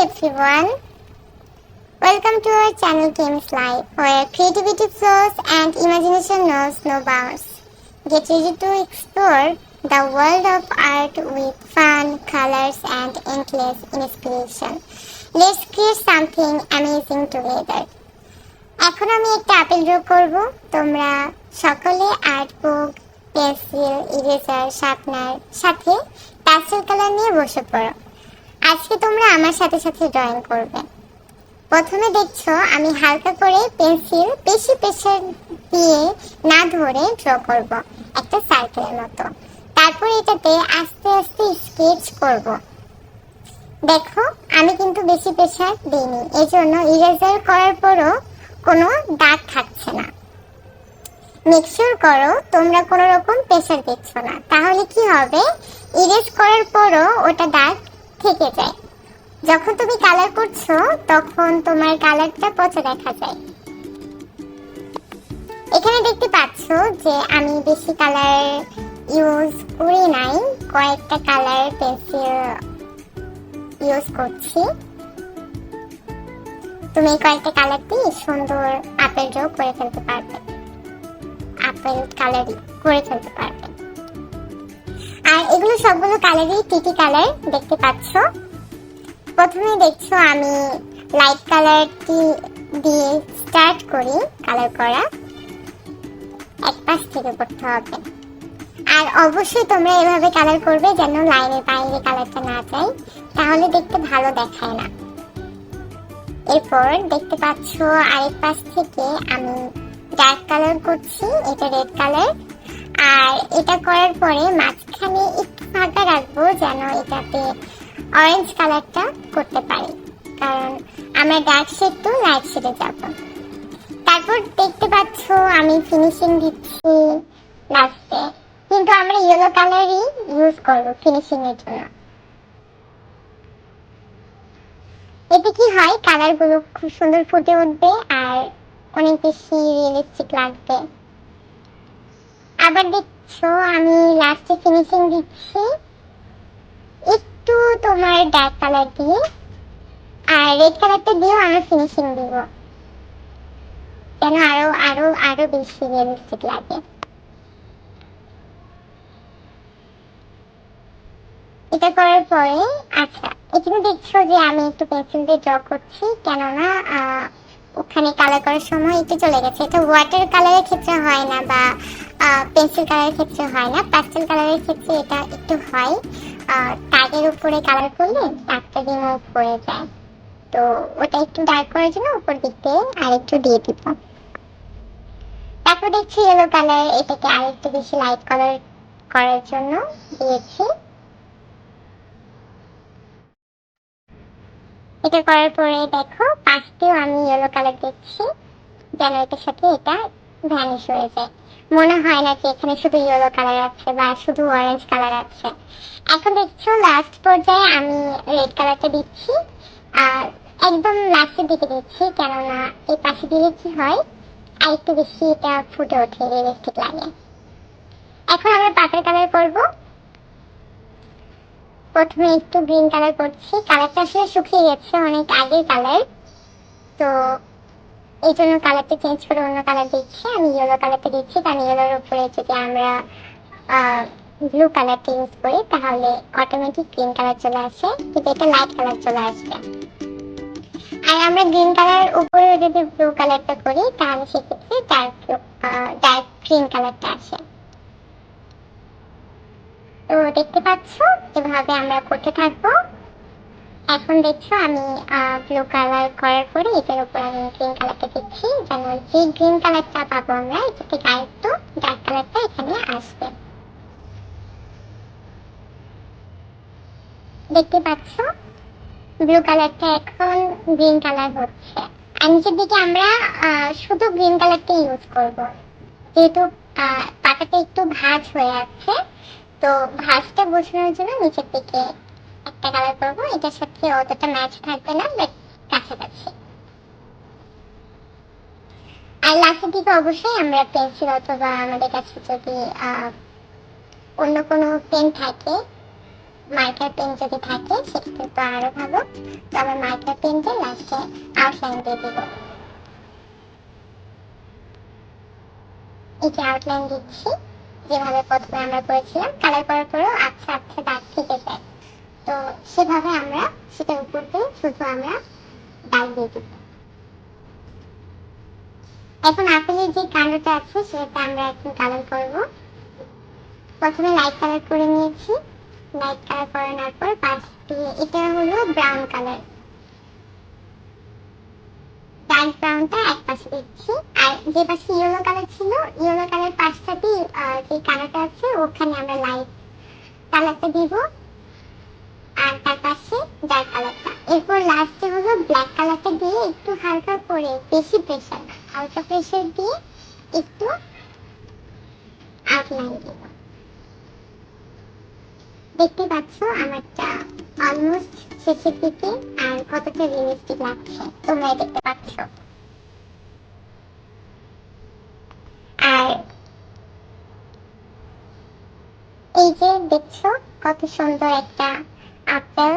everyone, welcome to our channel Games Live, where creativity flows and imagination knows no bounds. Get ready to explore the world of art with fun, colors and endless inspiration. Let's create something amazing together. এখন আমি একটা apple draw করব। তোমরা সকলে art বুক, pencil, eraser, sharpener সাথে pastel colour নিয়ে বসে পড়ো। আজকে তোমরা আমার সাথে সাথে ড্রয়িং করবে। প্রথমে দেখছো আমি হালকা করে পেন্সিল বেশি প্রেসার দিয়ে না ধরে ড্র করব একটা সার্কেলের মতো। তারপর এটাতে আস্তে আস্তে স্কেচ করব। দেখো আমি কিন্তু বেশি প্রেসার দিইনি, এজন্য ইরেজার করার পরও কোনো দাগ থাকছে না। মেক শিওর করো তোমরা কোনো রকম প্রেসার দিচ্ছ না, তাহলে কি হবে ইরেজ করার পরও ওটা দাগ থেকে যায়। যখন তুমি কালার করছো তখন তোমার কালারটা পচা দেখা যায়। এখানে দেখতে পাচ্ছ যে আমি বেশি কালার ইউজ করি নাই, কয়েকটা কালার পেন্সিল ইউজ করছি। তুমি কয়েকটা কালার দিয়ে সুন্দর আপেল ড্র করে ফেলতে পারবে, আপেল কালারই করে ফেলতে পারবে। আর এগুলো সবগুলো কালারই টিটি কালার দেখতে পাচ্ছ। প্রথমে দেখছো আমি লাইট কালারটি দিয়ে স্টার্ট করি কালার করা, এক পাশ থেকে করতে হবে। আর অবশ্যই তোমরা এভাবে কালার করবে যেন লাইনের বাইরে কালারটা না যায়, তাহলে দেখতে ভালো দেখায় না। এরপর দেখতে পাচ্ছ আরেক পাশ থেকে আমি ডার্ক কালার করছি, এটা রেড কালার। আর এটা করার পরে মাঝখানে একটু ফাঁকা রাখবো যেন এটাতে অরেঞ্জ কালারটা করতে পারি, কারণ আমরা ডার্ক শেড টু লাইট শেডে যাব। তারপর দেখতে পাচ্ছ আমি ফিনিশিং দিচ্ছি লাস্টে, কিন্তু আমরা ইয়েলো কালারই ইউজ করবো ফিনিশিং এর জন্য। এতে কি হয় কালার গুলো খুব সুন্দর ফুটে উঠবে আর অনেক বেশি রিয়েলিস্টিক লাগবে। আবার দেখছো আমি লাস্টে ফিনিশিং দিচ্ছি একটু তোমার ডার্ক কালার দিয়ে, আর রেড কালারটা দিয়েও আমরা ফিনিশিং দিব যেন আরো আরো আরো বেশি রিয়েলিস্টিক লাগে। এটা করার পরে আচ্ছা এখানে দেখছো যে আমি একটু পেন্সিল দিয়ে ড্র করছি, কেননা ওখানে কালার করার সময় একটু চলে গেছে। এটা ওয়াটার কালারের ক্ষেত্রে হয় না বা পেন্সিল কালারের ক্ষেত্রে হয় না, প্যাস্টেল কালারের ক্ষেত্রে এটা একটু হয়। দাগের উপরে কালার করলে দাগটা রিমুভ হয়ে যায়, তো ওটা একটু ডার্ক করার জন্য উপর দিক দিয়ে আর একটু দিয়ে দিব। তারপর দেখছি ইয়েলো কালার, এটাকে আর একটু বেশি লাইট কালার করার জন্য দিয়েছি। এটা করার পরে দেখো পাশতেও আমি ইয়েলো কালার দিচ্ছি যেন এটার সাথে এটা ভ্যানিশ হয়ে যায়, মনে হয় না যে এখানে শুধু ইয়েলো কালার আছে বা শুধু অরেঞ্জ কালার আছে। এখন দেখছো লাস্ট পর্যায়ে আমি রেড কালারটা দিচ্ছি, আর একদম লাস্টের দিকে দিচ্ছি, কেননা এই পাশে দিলে কি হয় আর একটু বেশি এটা ফুটে ওঠে, রিয়েলিস্টিক লাগে। এখন আমরা পাতার কালার করবো। প্রথমে একটু গ্রিন কালার করছি, কালারটা আসলে শুকিয়ে গেছে অনেক আগের কালার, তো এই জন্য কালারটা চেঞ্জ করে অন্য কালার দিচ্ছি। আমি ইয়েলো কালারটা দিচ্ছি, কারণ ইয়েলোর উপরে যদি আমরা ব্লু কালারটা ইউজ করি তাহলে অটোমেটিক গ্রিন কালার চলে আসে, কিন্তু এটা লাইট কালার চলে আসবে। আর আমরা গ্রিন কালার উপরে যদি ব্লু কালারটা করি তাহলে সেক্ষেত্রে ডার্ক গ্রিন কালারটা আসে। তো দেখতে পাচ্ছ এভাবে আমরা করতে থাকবো। এখন দেখছো আমি ব্লু কালার করার পরে এটার উপর আমি গ্রিন কালারটা দিচ্ছি, যেন যে গ্রিন কালারটা পাবো আমরা এটা থেকে আরেকটু ডার্ক কালারটা এখানে আসবে। দেখতে পাচ্ছ ব্লু কালারটা এখন গ্রিন কালার হচ্ছে। আর নিচের দিকে আমরা শুধু গ্রিন কালারটা ইউজ করব, যেহেতু পাতাটা একটু ভাঁজ হয়ে আছে, তো ভাঁজটা বোঝানোর জন্য নিচের দিকে একটা কালার করবো। এটার সাথে অতটা ম্যাচ থাকবে না, বাট কাছাকাছি। আর লাস্টের দিকে অবশ্যই আমরা পেন্সিল অথবা আমাদের কাছে যদি অন্য কোনো পেন থাকে মার্কার পেন যদি থাকে সেক্ষেত্রে তো আরো ভালো। তো আমার মার্কার পেন দিয়ে লাস্টে আউটলাইন দিয়ে দিব। এই যে আউটলাইন দিচ্ছি, যেভাবে প্রথমে আমরা করেছিলাম, কালার করার পরেও আচ্ছা আচ্ছা দাগ থেকে যায়, তো সেভাবে আমরা সেটার উপর দিয়ে শুধু আমরা দাগ দিয়ে দিব। এখন আপেলের যে কালারটা আছে সেটা আমরা এখন কালার করব। প্রথমে লাইট কালার করে নিয়েছি, লাইট কালার করানোর পর পাশ দিয়ে এটা হলো ব্রাউন কালার, ডার্ক ব্রাউনটা এক পাশে দিচ্ছি। আর যে পাশে ইয়েলো কালার ছিল, ইয়েলো কালার পাশটা দিয়ে যে কালারটা আছে ওখানে আমরা লাইট কালারটা দিব, আর তার পাশে ডার্ক কালারটা। এরপর লাস্টে হলো ব্ল্যাক কালারটা দিয়ে একটু হালকা করে, বেশি প্রেসার না, হালকা প্রেসার দিয়ে একটু আউটলাইন দিব। দেখতে পাচ্ছ আমারটা অলমোস্ট শেষের দিকে, আর কতটা রিয়েলিস্টিক লাগছে তোমরাই দেখতে পাচ্ছ। আর এই যে দেখছো কত সুন্দর একটা আপেল